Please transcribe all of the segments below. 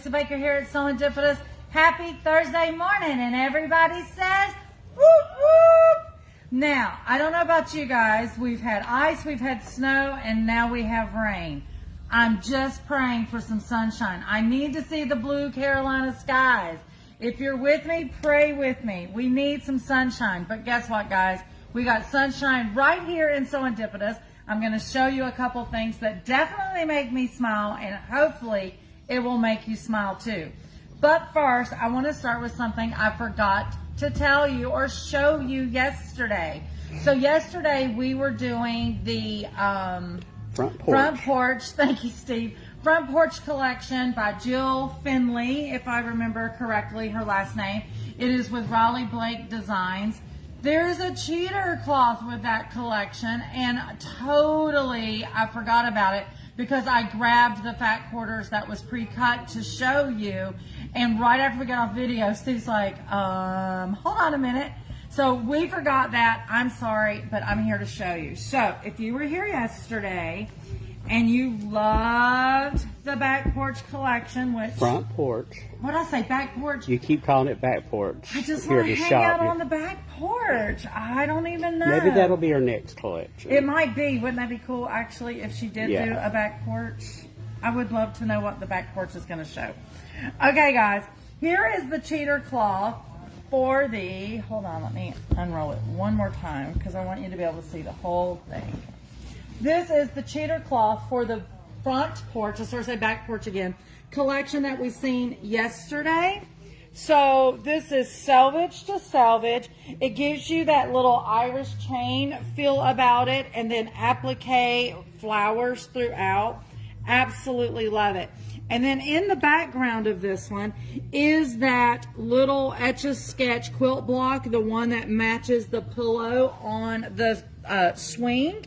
Lisa Baker here at Serendipitous. Happy Thursday morning, and everybody says, whoop, whoop. Now, I don't know about you guys. We've had ice, we've had snow, and now we have rain. I'm just praying for some sunshine. I need to see the blue Carolina skies. If you're with me, pray with me. We need some sunshine. But guess what, guys? We got sunshine right here in Serendipitous. I'm going to show you a couple things that definitely make me smile, and hopefully it will make you smile too. But first, I want to start with something I forgot to tell you or show you yesterday. So yesterday we were doing the front porch. Thank you, Steve. Front Porch Collection by Jill Finley, if I remember correctly her last name. It is with Raleigh Blake Designs. There's a cheater cloth with that collection, and totally I forgot about it because I grabbed the fat quarters that was pre-cut to show you, and right after we got off video, Steve's like, hold on a minute. So we forgot that. I'm sorry, but I'm here to show you. So if you were here yesterday and you loved the back porch collection, which front porch. What did I say? Back porch? You keep calling it back porch. I just want to hang out on the back porch. I don't even know. Maybe that'll be our next collection. It might be. Wouldn't that be cool, actually, if she did do a back porch? I would love to know what the back porch is going to show. Okay, guys. Here is the cheater cloth for the... Hold on. Let me unroll it one more time because I want you to be able to see the whole thing. This is the cheater cloth for the front porch, or say back porch again, collection that we seen yesterday. So this is selvage to selvage. It gives you that little Irish chain feel about it, and then applique flowers throughout. Absolutely love it. And then in the background of this one is that little Etch-a-Sketch quilt block, the one that matches the pillow on the swing.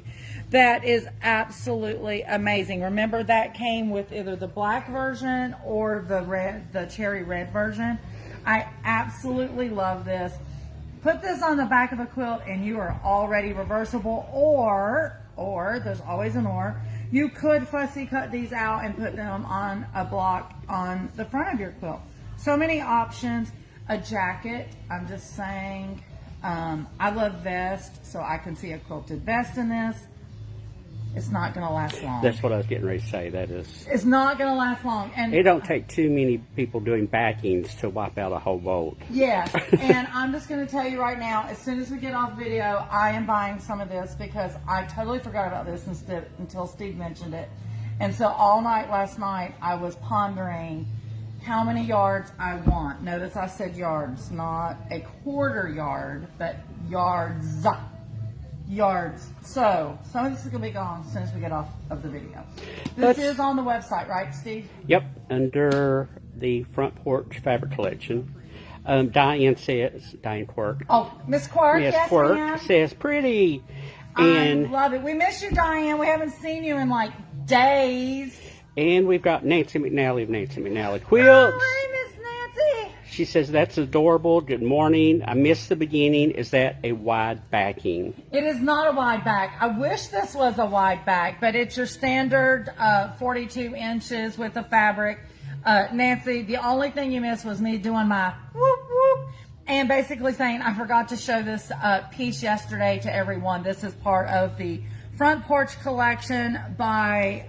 That is absolutely amazing. Remember, that came with either the black version or the cherry red version. I absolutely love this. Put this on the back of a quilt and you are already reversible, or there's always an or. You could fussy cut these out and put them on a block on the front of your quilt. So many options. A jacket, I'm just saying. I love vest, so I can see a quilted vest in this. It's not going to last long. That's what I was getting ready to say. That is. It's not going to last long. And it don't take too many people doing backings to wipe out a whole bolt. Yes. And I'm just going to tell you right now, as soon as we get off video, I am buying some of this because I totally forgot about this until Steve mentioned it. And so all night last night, I was pondering how many yards I want. Notice I said yards, not a quarter yard, but yards. Yards. So some of this is going to be gone as soon as we get off of the video. This is on the website, right, Steve? Yep, under the front porch fabric collection. Diane Quirk. Oh, Miss Quirk. Yes, Quirk says pretty. And I love it. We miss you, Diane. We haven't seen you in like days. And we've got Nancy McNally of Nancy McNally Quilts. Oh, hi, Miss Nancy. She says, that's adorable. Good morning. I missed the beginning. Is that a wide backing? It is not a wide back. I wish this was a wide back, but it's your standard 42 inches with the fabric. Nancy, the only thing you missed was me doing my whoop whoop and basically saying I forgot to show this piece yesterday to everyone. This is part of the front porch collection by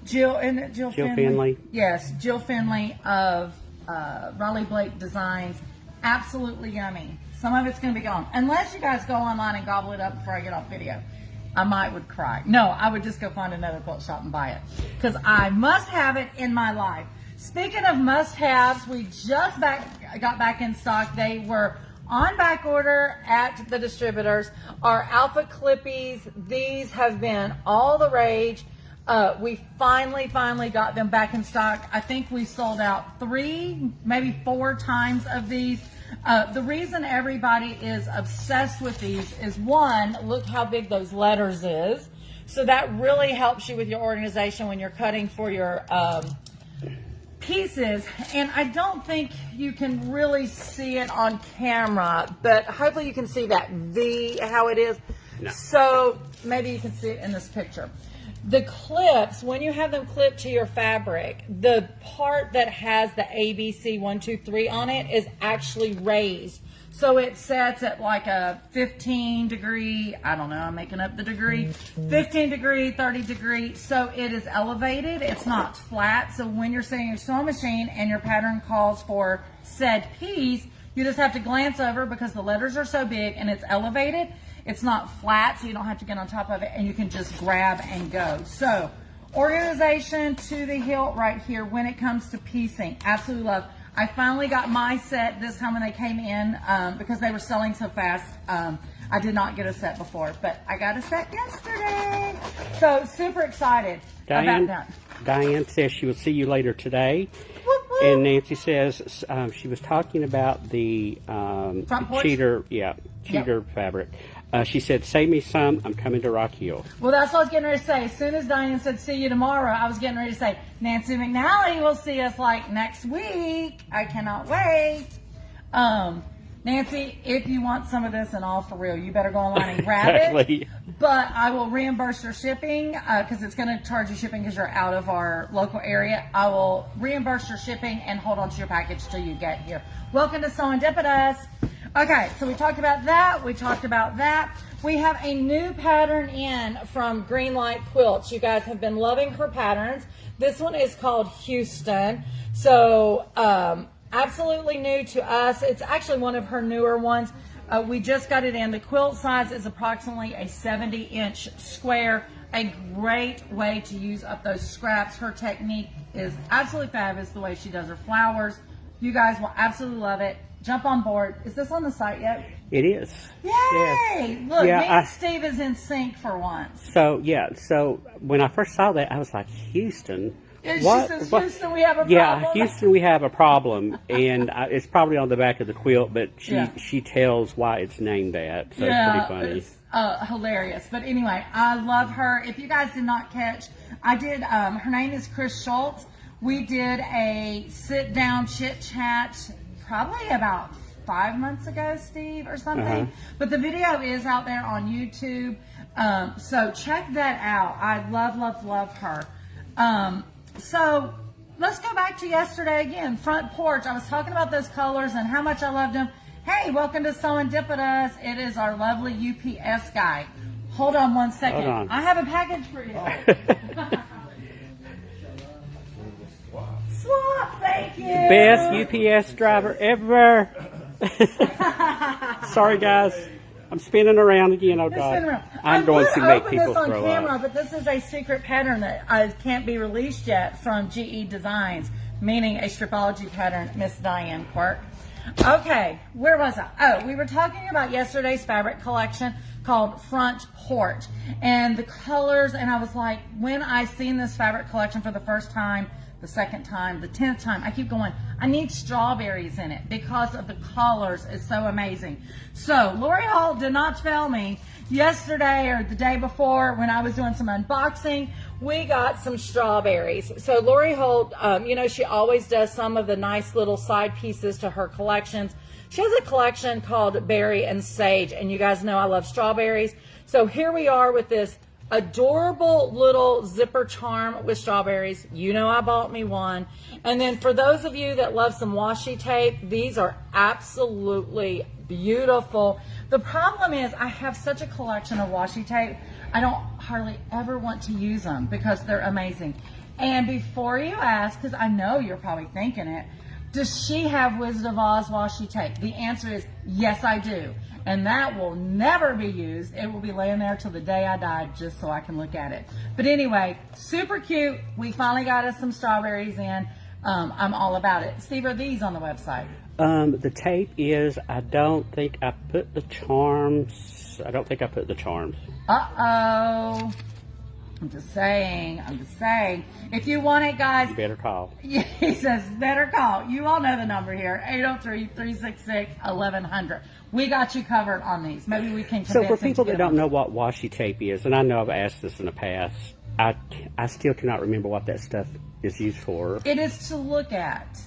Jill Finley? Yes, Jill Finley of Raleigh Blake Designs. Absolutely yummy. Some of it's going to be gone. Unless you guys go online and gobble it up before I get off video. I would cry. No, I would just go find another quilt shop and buy it. Because I must have it in my life. Speaking of must-haves, we just got back in stock. They were on back order at the distributors. Our Alpha Clippies, these have been all the rage. We finally got them back in stock. I think we sold out 3, maybe 4 times of these. The reason everybody is obsessed with these is, one, look how big those letters is. So that really helps you with your organization when you're cutting for your pieces. And I don't think you can really see it on camera, but hopefully you can see that V, how it is. No. So maybe you can see it in this picture. The clips, when you have them clipped to your fabric, the part that has the ABC 1, 2, 3 on it is actually raised. So it sets at like a 15 degree, I don't know, I'm making up the degree, 15 degree, 30 degree. So it is elevated, it's not flat. So when you're sitting in your sewing machine and your pattern calls for said piece, you just have to glance over because the letters are so big and it's elevated. It's not flat, so you don't have to get on top of it, and you can just grab and go. So, organization to the hilt right here when it comes to piecing. Absolutely love. I finally got my set this time when they came in because they were selling so fast. I did not get a set before, but I got a set yesterday. So, super excited about that. Diane says she will see you later today. Whoop, whoop. And Nancy says she was talking about the cheater, cheater fabric. She said, save me some, I'm coming to Rock Hill. Well, that's what I was getting ready to say. As soon as Diane said, see you tomorrow, I was getting ready to say, Nancy McNally will see us like next week. I cannot wait. Nancy, if you want some of this and all for real, you better go online and grab it. But I will reimburse your shipping because it's going to charge you shipping because you're out of our local area. I will reimburse your shipping and hold on to your package till you get here. Welcome to Sewendipitous. Okay, so we talked about that. We talked about that. We have a new pattern in from Greenlight Quilts. You guys have been loving her patterns. This one is called Houston. So, absolutely new to us. It's actually one of her newer ones. We just got it in. The quilt size is approximately a 70-inch square. A great way to use up those scraps. Her technique is absolutely fabulous, the way she does her flowers. You guys will absolutely love it. Jump on board. Is this on the site yet? It is. Yay! Yes. Look, me and Steve is in sync for once. So, so when I first saw that, I was like, Houston? She says, Houston, we have a problem. Yeah, Houston, we have a problem. And it's probably on the back of the quilt, but she tells why it's named that. So it's pretty funny. It's hilarious. But anyway, I love her. If you guys did not catch, I did, her name is Chris Schultz. We did a sit-down chit-chat probably about 5 months ago, Steve, or something. But the video is out there on YouTube. So check that out. I love, love, love her. So let's go back to yesterday again. Front porch. I was talking about those colors and how much I loved them. Hey, welcome to Sewendipitous. It is our lovely UPS guy. Hold on one second. Hold on. I have a package for you. Swap, thank you. Best UPS driver ever. Sorry, guys. I'm spinning around again. Oh, God. I'm going to make people throw up. I opened this on camera, but this is a secret pattern that can't be released yet from GE Designs, meaning a stripology pattern, Miss Diane Quirk. Okay, where was I? Oh, we were talking about yesterday's fabric collection called Front Porch and the colors, and I was like, when I seen this fabric collection for the first time, the second time, the 10th time, I keep going, I need strawberries in it because of the colors. It's so amazing. So Lori Hall did not fail me. Yesterday or the day before when I was doing some unboxing, we got some strawberries. So Lori Holt, you know, she always does some of the nice little side pieces to her collections. She has a collection called Berry and Sage, and you guys know I love strawberries. So here we are with this adorable little zipper charm with strawberries. You know I bought me one. And then for those of you that love some washi tape, these are absolutely beautiful. The problem is I have such a collection of washi tape, I don't hardly ever want to use them because they're amazing. And before you ask, because I know you're probably thinking it, does she have Wizard of Oz washi tape? The answer is yes, I do. And that will never be used. It will be laying there till the day I die just so I can look at it. But anyway, super cute. We finally got us some strawberries in. I'm all about it. Steve, are these on the website? The tape is, I don't think I put the charms. I don't think I put the charms. Uh-oh. I'm just saying. If you want it, guys. You better call. He says, better call. You all know the number here. 803-366-1100. We got you covered on these. Maybe we can convince So for people that don't know what washi tape is, and I know I've asked this in the past, I still cannot remember what that stuff is used for. It is to look at.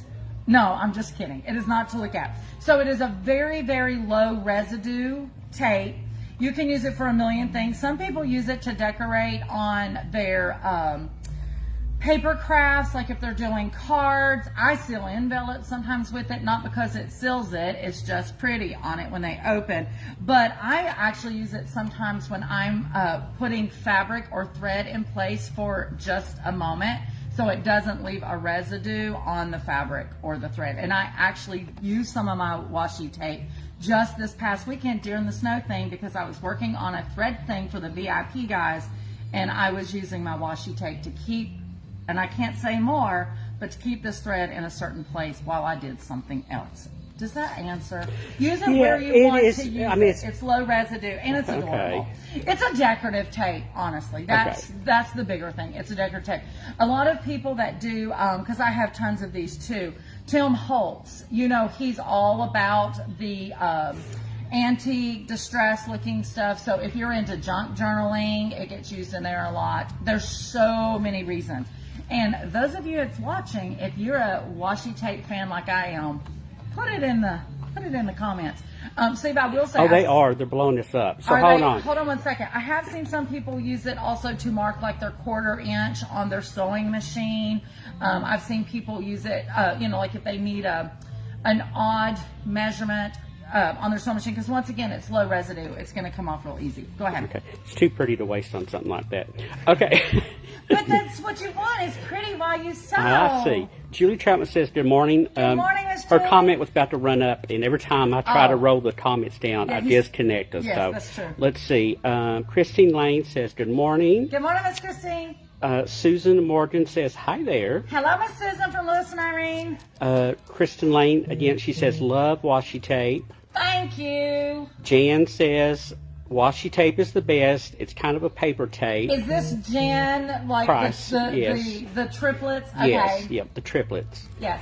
No, I'm just kidding. It is not to look at. So it is a very, very low residue tape. You can use it for a million things. Some people use it to decorate on their paper crafts, like if they're doing cards. I seal envelopes sometimes with it, not because it seals it, it's just pretty on it when they open. But I actually use it sometimes when I'm putting fabric or thread in place for just a moment, so it doesn't leave a residue on the fabric or the thread. And I actually use some of my washi tape just this past weekend during the snow thing, because I was working on a thread thing for the VIP guys, and I was using my washi tape to keep, and I can't say more, but to keep this thread in a certain place while I did something else. Does that answer? Use it where you want to use it. It's low residue, and it's adorable. It's a decorative tape, honestly. That's the bigger thing. It's a decorative tape. A lot of people that do, because I have tons of these too. Tim Holtz, you know, he's all about the antique, distress looking stuff. So if you're into junk journaling, it gets used in there a lot. There's so many reasons. And those of you that's watching, if you're a washi tape fan like I am, put it in the comments. Steve, I will say. Oh, they're blowing this up. So hold on. Hold on one second. I have seen some people use it also to mark like their 1/4 inch on their sewing machine. I've seen people use it, you know, like if they need an odd measurement on their sewing machine, because once again, it's low residue. It's going to come off real easy. Go ahead. Okay. It's too pretty to waste on something like that. Okay. But that's what you want, is pretty while you sew. I see. Julie Troutman says, good morning. Good morning, Miss Julie. Her comment was about to run up, and every time I try to roll the comments down, I disconnect us. Yes, so that's true. Let's see. Christine Lane says, good morning. Good morning, Miss Christine. Susan Morgan says, hi there. Hello, Miss Susan from Lewis and Irene. Kristen Lane, again, she says, love washi tape. Thank you. Jan says, washi tape is the best. It's kind of a paper tape. Is this Jan, like Price, the triplets? Okay. Yes, yep, the triplets. Yes.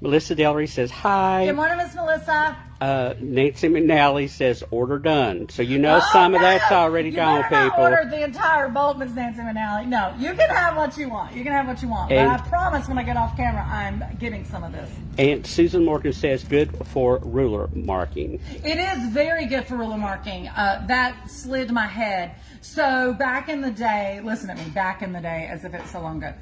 Melissa Delry says, hi. Good morning, Miss Melissa. Nancy McNally says, order done. So you know some of that's already gone, people. You better not order the entire bulk, Miss Nancy McNally. No, you can have what you want. You can have what you want. But I promise when I get off camera, I'm getting some of this. And Susan Morgan says, good for ruler marking. It is very good for ruler marking. That slid my head. So back in the day, listen to me, back in the day, as if it's so long ago,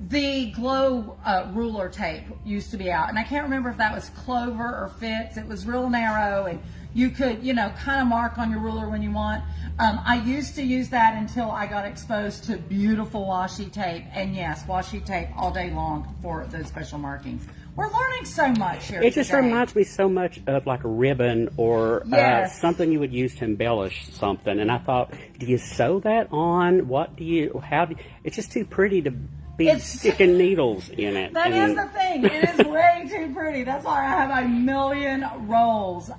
the glow ruler tape used to be out. And I can't remember if that was Clover or Fitz. It was real narrow, and you could, you know, kind of mark on your ruler when you want. I used to use that until I got exposed to beautiful washi tape. And yes, washi tape all day long for those special markings. We're learning so much here It just reminds me so much of like a ribbon or something you would use to embellish something. And I thought, do you sew that on? It's just too pretty to be sticking needles in it. That is the thing. It is way too pretty. That's why I have a million rolls.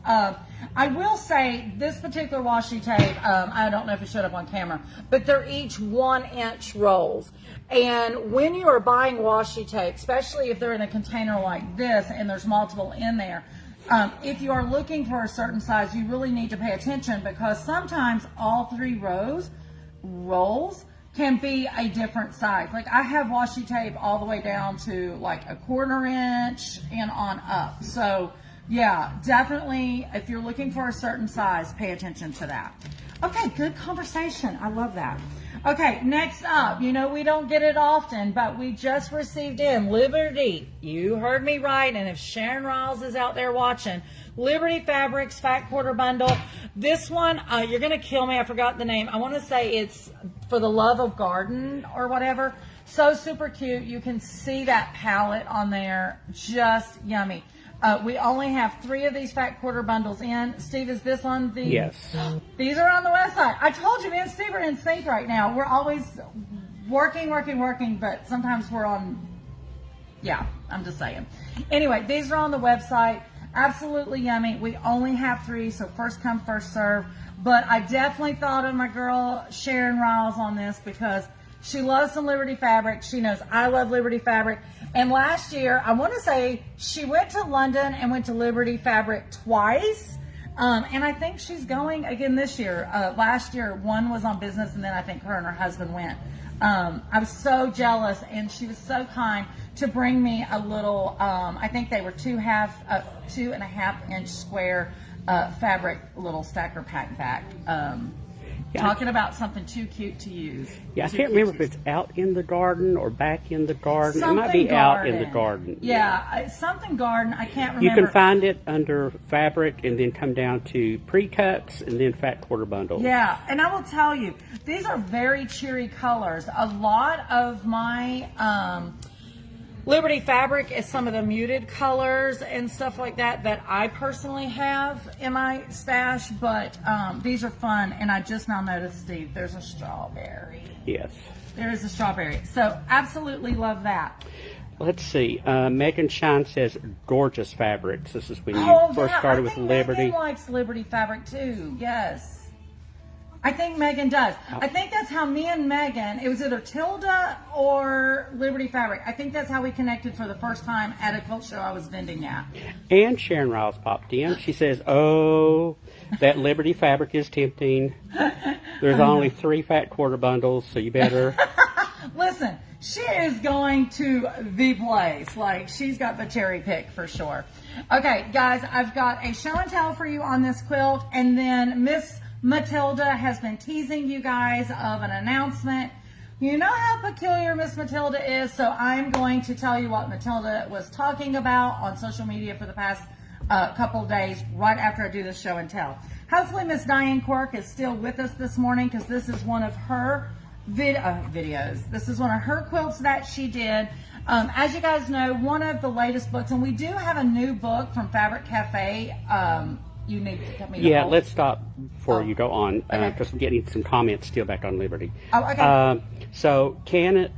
I will say this particular washi tape, I don't know if it showed up on camera, but they're each 1-inch rolls. And when you are buying washi tape, especially if they're in a container like this and there's multiple in there, if you are looking for a certain size, you really need to pay attention, because sometimes all 3 rolls can be a different size. Like I have washi tape all the way down to like a 1/4 inch and on up. So yeah, definitely if you're looking for a certain size, pay attention to that. Okay, good conversation. I love that. Okay, next up, you know we don't get it often, but we just received in Liberty. You heard me right, and if Sharon Riles is out there watching, Liberty Fabrics Fat Quarter Bundle. This one, you're going to kill me. I forgot the name. I want to say it's For the Love of Garden or whatever. So super cute. You can see that palette on there. Just yummy. We only have 3 of these Fat Quarter bundles in. Steve, is this on the... Yes. These are on the website. I told you, me and Steve are in sync right now. We're always working, but sometimes we're on... Yeah, I'm just saying. Anyway, these are on the website. Absolutely yummy. We only have 3, so first come, first serve. But I definitely thought of my girl Sharon Riles on this, because she loves some Liberty Fabric. She knows I love Liberty Fabric. And last year, I want to say she went to London and went to Liberty Fabric twice. And I think she's going again this year. Last year, one was on business, and then I think her and her husband went. I was so jealous, and she was so kind to bring me a little, I think they were 2.5 inch square fabric little stacker pack back. Talking about something too cute to use. Yeah, I can't remember if it's out in the garden or back in the garden. Something it might be garden. Out in the garden. Yeah, something garden. I can't remember. You can find it under fabric and then come down to pre-cuts and then fat quarter bundles. Yeah, and I will tell you, these are very cheery colors. A lot of my Liberty fabric is some of the muted colors and stuff like that that I personally have in my stash, but these are fun. And I just now noticed, Steve, there's a strawberry. Yes. There is a strawberry. So absolutely love that. Let's see. Megan Shine says gorgeous fabrics. This is when you first started with Liberty. Megan likes Liberty fabric too. Yes. I think Megan does. I think that's how me and Megan, it was either Tilda or Liberty Fabric. I think that's how we connected for the first time at a quilt show I was vending at. And Sharon Riles popped in. She says, oh, that Liberty fabric is tempting. There's only 3 fat quarter bundles, so you better. Listen, she is going to the place. Like, she's got the cherry pick for sure. Okay, guys, I've got a show and tell for you on this quilt, and then Miss Matilda has been teasing you guys of an announcement. You know how peculiar Miss Matilda is, so I'm going to tell you what Matilda was talking about on social media for the past couple of days right after I do this show and tell. Hopefully Miss Diane Quirk is still with us this morning because this is one of her videos. This is one of her quilts that she did. As you guys know, one of the latest books, and we do have a new book from Fabric Cafe. You need to tell me. Yeah, let's stop before you go on because I'm getting some comments still back on Liberty. Oh, okay. So Karen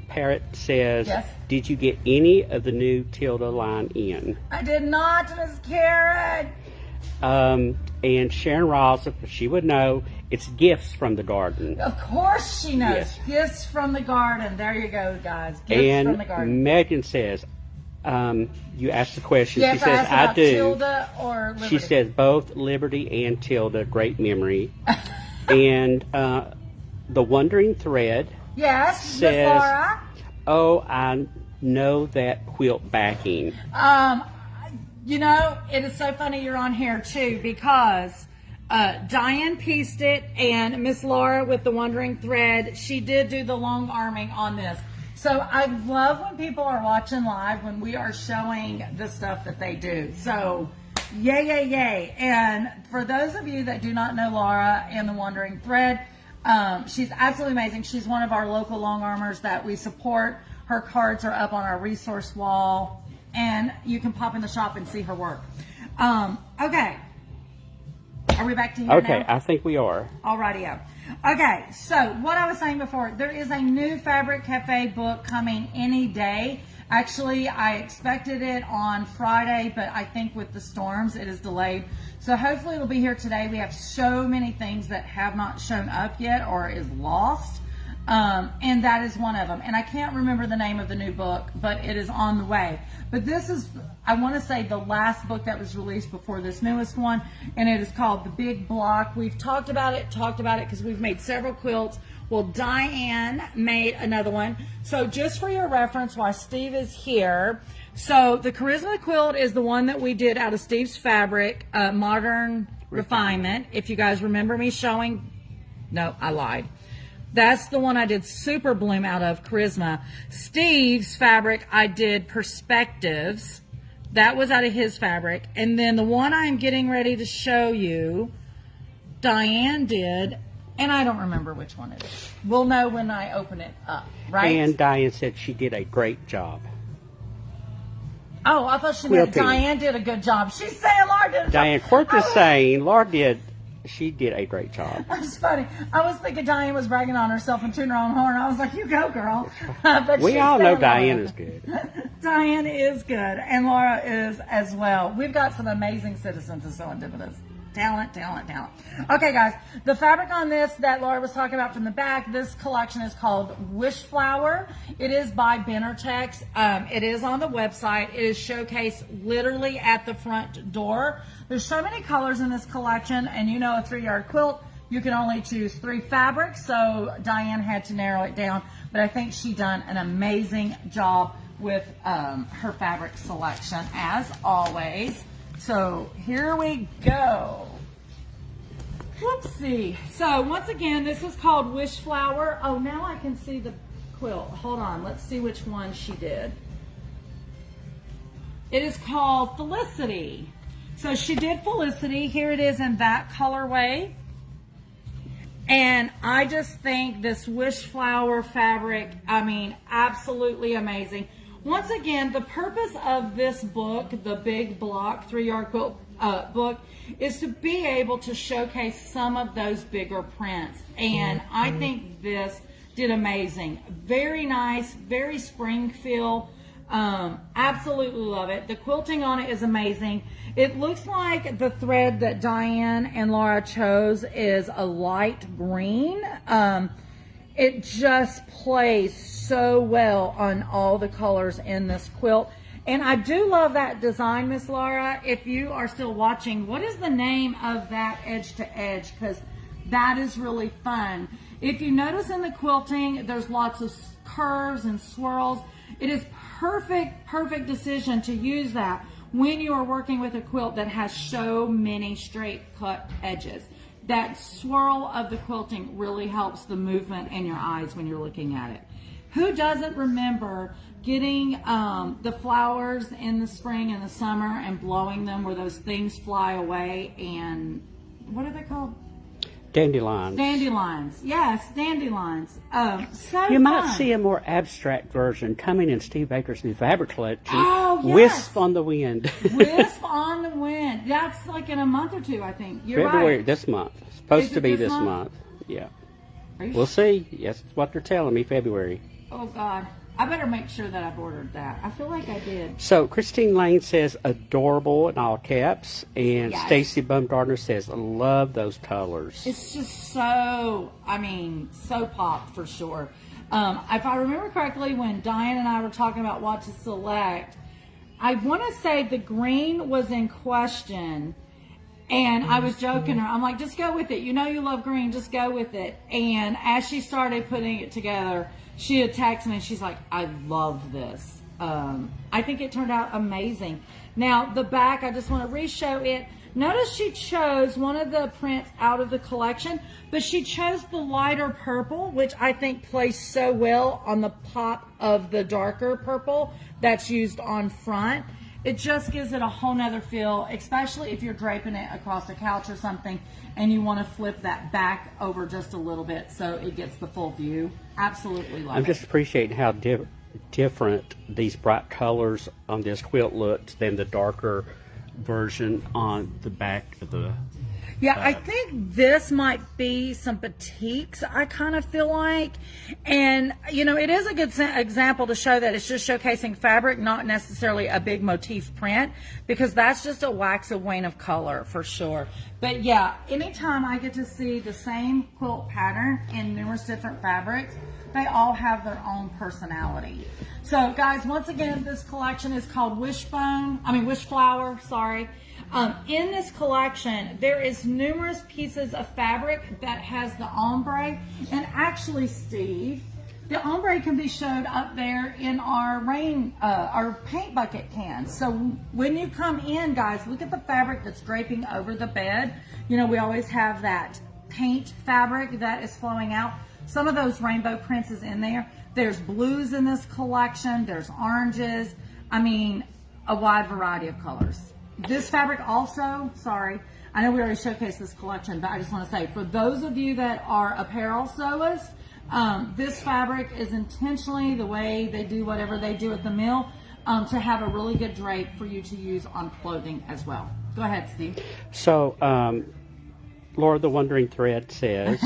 Parrott says, yes. Did you get any of the new Tilda line in? I did not, Miss Karen. And Sharon Riles, she would know, it's gifts from the garden. Of course she knows. Yes. Gifts from the garden. There you go, guys. Gifts from the garden. And Megan says, you asked the question. Yes, she says, I do. Tilda or Liberty? She says both Liberty and Tilda, great memory. And the Wandering Thread says, says, Laura? Oh, I know that quilt backing. You know, it is so funny you're on here too because Diane pieced it and Miss Laura with the Wandering Thread, she did do the long arming on this. So I love when people are watching live when we are showing the stuff that they do. So yay, yay, yay. And for those of you that do not know Laura and the Wandering Thread, she's absolutely amazing. She's one of our local long armors that we support. Her cards are up on our resource wall and you can pop in the shop and see her work. Okay. Are we back to here Okay, now? I think we are. Alrighty-o. Okay, so what I was saying before, there is a new Fabric Cafe book coming any day. Actually, I expected it on Friday, but I think with the storms, it is delayed. So hopefully it'll be here today. We have so many things that have not shown up yet or is lost. And that is one of them. And I can't remember the name of the new book, but it is on the way. But this is, I want to say, the last book that was released before this newest one, and it is called The Big Block. We've talked about it because we've made several quilts. Well, Diane made another one. So just for your reference, while Steve is here, so the Charisma quilt is the one that we did out of Steve's fabric, Modern Refinement. If you guys remember me showing, no, I lied. That's the one I did Super Bloom out of, Charisma. Steve's fabric, I did Perspectives. That was out of his fabric. And then the one I'm getting ready to show you, Diane did, and I don't remember which one it is. We'll know when I open it up, right? And Diane said she did a great job. Oh, I thought she meant Diane did a good job. She's saying Laura did a good job. Diane Quirk is saying Laura did. She did a great job. That's funny. I was thinking Diane was bragging on herself and tooting her own horn. I was like, you go, girl. But we all know Diane is good. Diane is good. And Laura is as well. We've got some amazing citizens of Serendipitous. Talent, talent, talent. Okay, guys. The fabric on this that Laura was talking about from the back, this collection is called Wish Flower. It is by Benartex. It is on the website. It is showcased literally at the front door. There's so many colors in this collection, and you know a 3-yard quilt, you can only choose 3 fabrics, so Diane had to narrow it down, but I think she done an amazing job with her fabric selection, as always. So here we go. Whoopsie. So once again, this is called Wish Flower. Oh, now I can see the quilt. Hold on. Let's see which one she did. It is called Felicity. So she did Felicity. Here it is in that colorway. And I just think this Wish Flower fabric, I mean, absolutely amazing. Once again, the purpose of this book, the big block 3-yard quilt book, is to be able to showcase some of those bigger prints. And I think this did amazing. Very nice, very spring feel. Absolutely love it. The quilting on it is amazing. It looks like the thread that Diane and Laura chose is a light green. It just plays so well on all the colors in this quilt. And I do love that design, Miss Laura. If you are still watching, what is the name of that edge to edge? Because that is really fun. If you notice in the quilting, there's lots of curves and swirls. It is perfect decision to use that when you are working with a quilt that has so many straight cut edges. That swirl of the quilting really helps the movement in your eyes when you're looking at it. Who doesn't remember getting the flowers in the spring and the summer and blowing them where those things fly away, and what are they called? Dandelions. Dandelions. Yes, dandelions. So you might see a more abstract version coming in Steve Baker's new fabric collection. Oh, yes. Wisp on the Wind. Wisp on the Wind. That's like in a month or two, I think. You're February, right. this month. It's supposed to be this month. Yeah. We'll see. Yes, that's what they're telling me, February. Oh, God. I better make sure that I've ordered that. I feel like I did. So Christine Lane says adorable in all caps, and Yes. Stacy Bumgardner says love those colors. It's just so, I mean, so pop for sure. If I remember correctly, when Diane and I were talking about what to select, I want to say the green was in question, and I was joking her. I'm like, just go with it. You know you love green, just go with it. And as she started putting it together, she had texted me and she's like, I love this. I think it turned out amazing. Now, the back, I just want to re-show it. Notice she chose one of the prints out of the collection, but she chose the lighter purple, which I think plays so well on the pop of the darker purple that's used on front. It just gives it a whole nother feel, especially if you're draping it across a couch or something and you want to flip that back over just a little bit so it gets the full view. Absolutely love it. I'm just appreciating how different these bright colors on this quilt looks than the darker version on the back of the... Yeah, I think this might be some batiks, I kind of feel like. And, you know, it is a good example to show that it's just showcasing fabric, not necessarily a big motif print, because that's just a wax of wane of color for sure. But yeah, anytime I get to see the same quilt pattern in numerous different fabrics, they all have their own personality. So guys, once again, this collection is called Wish Flower, sorry. In this collection, there is numerous pieces of fabric that has the ombre, and actually, Steve, the ombre can be showed up there in our our paint bucket cans. So when you come in, guys, look at the fabric that's draping over the bed. You know, we always have that paint fabric that is flowing out. Some of those rainbow prints is in there. There's blues in this collection. There's oranges. I mean, a wide variety of colors. This fabric also, sorry, I know we already showcased this collection, but I just want to say, for those of you that are apparel sewists, this fabric is intentionally the way they do whatever they do at the mill, to have a really good drape for you to use on clothing as well. Go ahead, Steve. So, Laura the Wandering Thread says,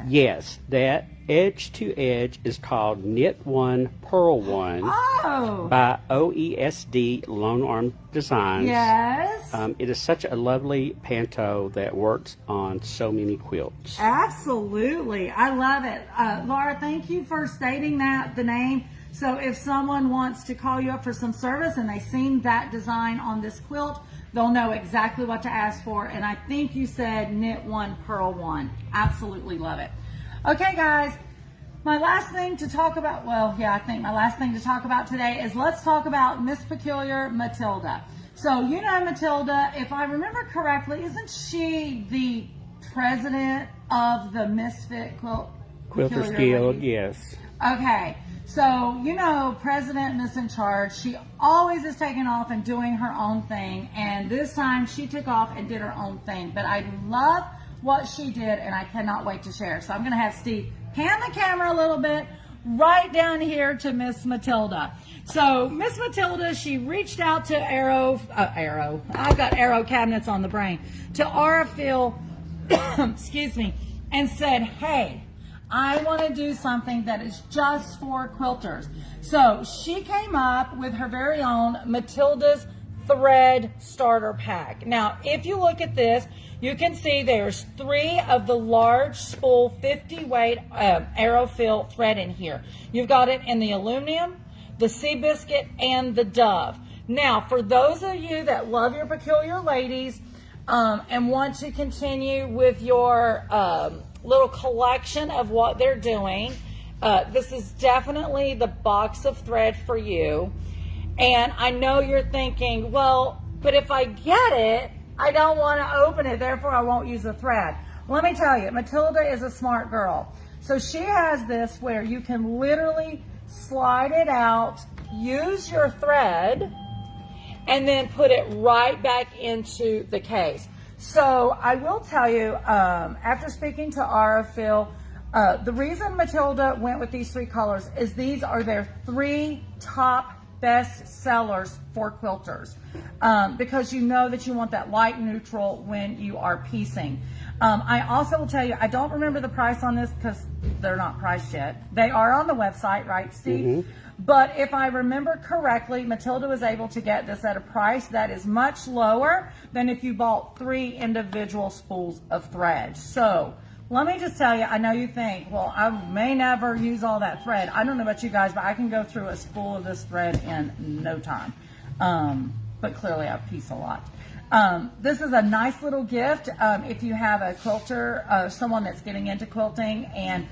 yes, that edge to edge is called Knit One, Purl One by OESD Lone Arm Designs. Yes. It is such a lovely panto that works on so many quilts. Absolutely. I love it. Laura, thank you for stating the name. So if someone wants to call you up for some service and they've seen that design on this quilt, they'll know exactly what to ask for. And I think you said Knit One, Purl One. Absolutely love it. Okay, guys, my last thing to talk about, well, yeah, I think my last thing to talk about today is let's talk about Miss Peculiar Matilda. So, you know, Matilda, if I remember correctly, isn't she the president of the Misfit Quilters Guild? Yes. Okay. So, you know, president and is in charge. She always is taking off and doing her own thing. And this time she took off and did her own thing. But I love what she did, and I cannot wait to share. So I'm going to have Steve pan the camera a little bit right down here to Miss Matilda. So Miss Matilda, she reached out to I've got Arrow cabinets on the brain, to Aurifil, excuse me, and said, hey, I want to do something that is just for quilters. So she came up with her very own Matilda's Thread Starter Pack. Now, if you look at this, you can see there's 3 of the large spool 50 weight Aurifil thread in here. You've got it in the aluminum, the Seabiscuit, and the Dove. Now, for those of you that love your Peculiar Ladies and want to continue with your little collection of what they're doing, this is definitely the box of thread for you. And I know you're thinking, well, but if I get it, I don't want to open it, therefore I won't use the thread. Let me tell you, Matilda is a smart girl. So she has this where you can literally slide it out, use your thread, and then put it right back into the case. So I will tell you, after speaking to Aurifil, the reason Matilda went with these 3 colors is these are their 3 top best sellers for quilters, because you know that you want that light neutral when you are piecing. I also will tell you, I don't remember the price on this because they're not priced yet. They are on the website, right, Steve? Mm-hmm. But if I remember correctly, Matilda was able to get this at a price that is much lower than if you bought 3 individual spools of thread. So let me just tell you, I know you think, well, I may never use all that thread. I don't know about you guys, but I can go through a spool of this thread in no time. But clearly I piece a lot. This is a nice little gift if you have a quilter, someone that's getting into quilting, and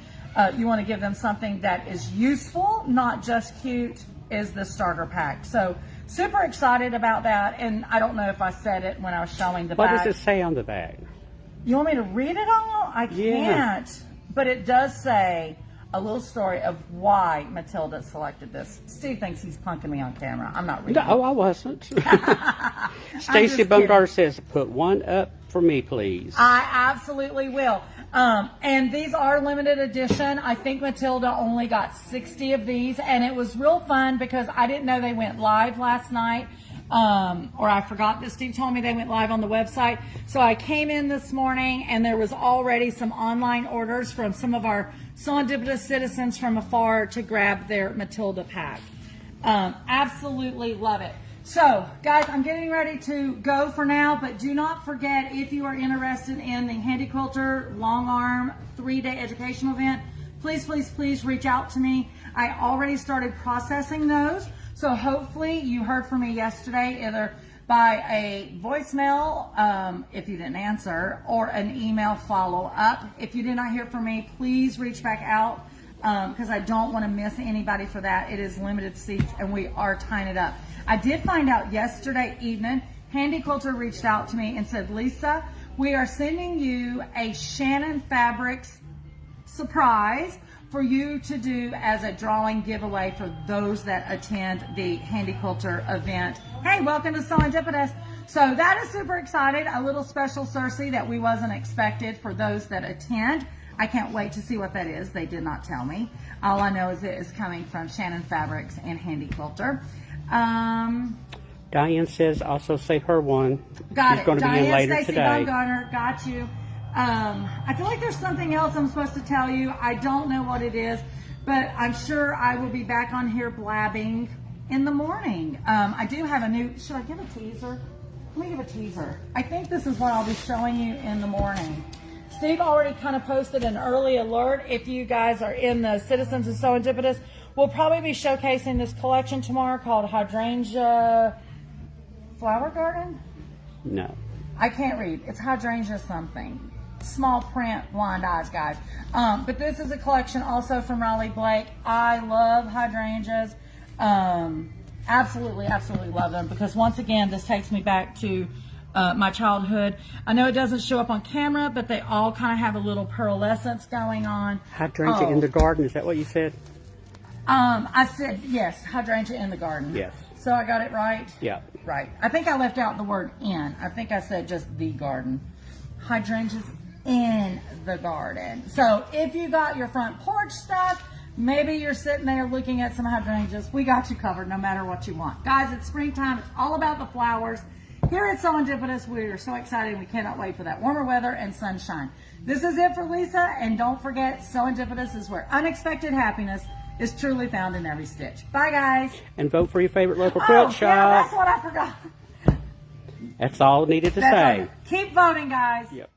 you want to give them something that is useful, not just cute, is the starter pack. So super excited about that. And I don't know if I said it when I was showing the back. What does it say on the back? You want me to read it all? I can't. But it does say a little story of why Matilda selected this. Steve thinks he's punking me on camera. I'm not reading. No, I wasn't. Stacy Bumgarner says, put one up for me, please. I absolutely will. And these are limited edition. I think Matilda only got 60 of these, and it was real fun because I didn't know they went live last night. Or I forgot that Steve told me they went live on the website. So I came in this morning and there was already some online orders from some of our Serendipitous citizens from afar to grab their Matilda pack. Absolutely love it. So guys, I'm getting ready to go for now, but do not forget, if you are interested in the Handy Quilter Long Arm 3-day educational event, please, please, please reach out to me. I already started processing those. So hopefully you heard from me yesterday, either by a voicemail, if you didn't answer, or an email follow-up. If you did not hear from me, please reach back out because I don't want to miss anybody for that. It is limited seats and we are tying it up. I did find out yesterday evening, Handy Quilter reached out to me and said, Lisa, we are sending you a Shannon Fabrics surprise for you to do as a drawing giveaway for those that attend the Handy Quilter event. Hey, welcome to Serendipitous. So that is super excited. A little special Cersei that we wasn't expected for those that attend. I can't wait to see what that is. They did not tell me. All I know is it is coming from Shannon Fabrics and Handy Quilter. Diane says also save her one. Got She's it. going to Diane, be in later Stacey today. Bumgarner, got you. I feel like there's something else I'm supposed to tell you. I don't know what it is, but I'm sure I will be back on here blabbing in the morning. I do have a new, should I give a teaser? Let me give a teaser. I think this is what I'll be showing you in the morning. Steve already kind of posted an early alert. If you guys are in the Citizens of Serendipitous, we'll probably be showcasing this collection tomorrow called Hydrangea Flower Garden? No. I can't read. It's Hydrangea something. Small print, blind eyes, guys. But this is a collection also from Riley Blake. I love hydrangeas. Absolutely, absolutely love them because once again, this takes me back to my childhood. I know it doesn't show up on camera, but they all kind of have a little pearlescence going on. Hydrangea in the garden, is that what you said? I said, yes, hydrangea in the garden. Yes. So I got it right? Yeah. Right. I think I left out the word in. I think I said just the garden. Hydrangeas in the garden. So if you got your front porch stuff, maybe you're sitting there looking at some hydrangeas. We got you covered no matter what you want. Guys, it's springtime. It's all about the flowers. Here at Serendipitous, we are so excited. We cannot wait for that warmer weather and sunshine. This is it for Lisa. And don't forget, Serendipitous is where unexpected happiness is truly found in every stitch. Bye, guys. And vote for your favorite local quilt shop. Yeah, that's what I forgot. That's all needed to say. Keep voting, guys. Yep.